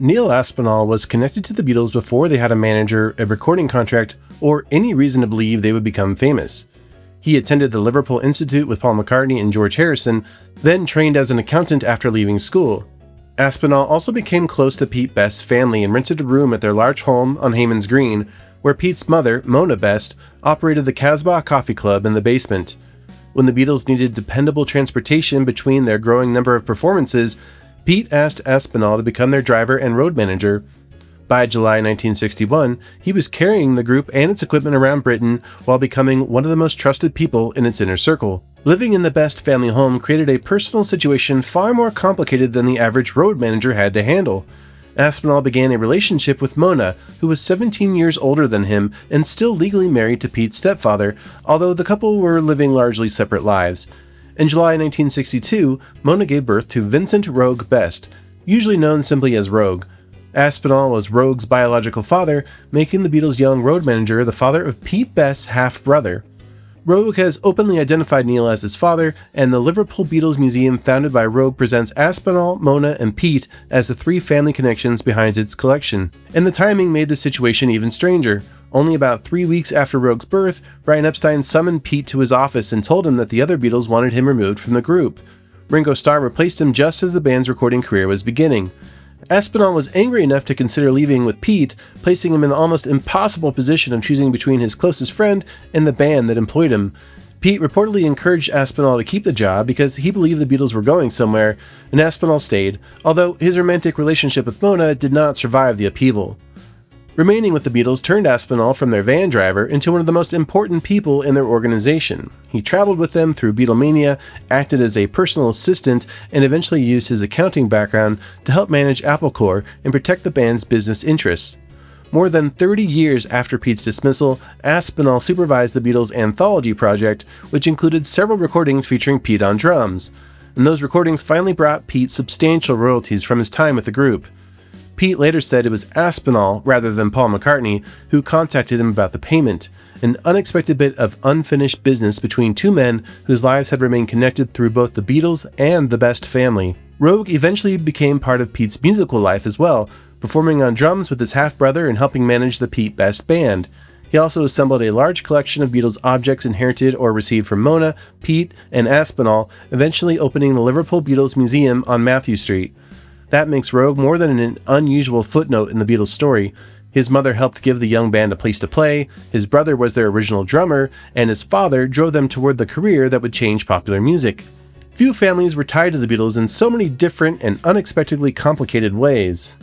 Neil Aspinall was connected to the Beatles before they had a manager, a recording contract, or any reason to believe they would become famous. He attended the Liverpool Institute with Paul McCartney and George Harrison, then trained as an accountant after leaving school. Aspinall also became close to Pete Best's family and rented a room at their large home on Hayman's Green, where Pete's mother, Mona Best, operated the Casbah Coffee Club in the basement. When the Beatles needed dependable transportation between their growing number of performances, Pete asked Aspinall to become their driver and road manager. By July 1961, he was carrying the group and its equipment around Britain while becoming one of the most trusted people in its inner circle. Living in the Best family home created a personal situation far more complicated than the average road manager had to handle. Aspinall began a relationship with Mona, who was 17 years older than him and still legally married to Pete's stepfather, although the couple were living largely separate lives. In July 1962, Mona gave birth to Vincent Roag Best, usually known simply as Roag. Aspinall was Roag's biological father, making the Beatles' young road manager the father of Pete Best's half-brother. Roag has openly identified Neil as his father, and the Liverpool Beatles Museum founded by Roag presents Aspinall, Mona, and Pete as the three family connections behind its collection. And the timing made the situation even stranger. Only about 3 weeks after Roag's birth, Brian Epstein summoned Pete to his office and told him that the other Beatles wanted him removed from the group. Ringo Starr replaced him just as the band's recording career was beginning. Aspinall was angry enough to consider leaving with Pete, placing him in the almost impossible position of choosing between his closest friend and the band that employed him. Pete reportedly encouraged Aspinall to keep the job because he believed the Beatles were going somewhere, and Aspinall stayed, although his romantic relationship with Mona did not survive the upheaval. Remaining with the Beatles turned Aspinall from their van driver into one of the most important people in their organization. He traveled with them through Beatlemania, acted as a personal assistant, and eventually used his accounting background to help manage Apple Corps and protect the band's business interests. More than 30 years after Pete's dismissal, Aspinall supervised the Beatles' anthology project, which included several recordings featuring Pete on drums. And those recordings finally brought Pete substantial royalties from his time with the group. Pete later said it was Aspinall, rather than Paul McCartney, who contacted him about the payment, an unexpected bit of unfinished business between two men whose lives had remained connected through both the Beatles and the Best family. Roag eventually became part of Pete's musical life as well, performing on drums with his half-brother and helping manage the Pete Best band. He also assembled a large collection of Beatles objects inherited or received from Mona, Pete, and Aspinall, eventually opening the Liverpool Beatles Museum on Matthew Street. That makes Roag more than an unusual footnote in the Beatles' story. His mother helped give the young band a place to play, his brother was their original drummer, and his father drove them toward the career that would change popular music. Few families were tied to the Beatles in so many different and unexpectedly complicated ways.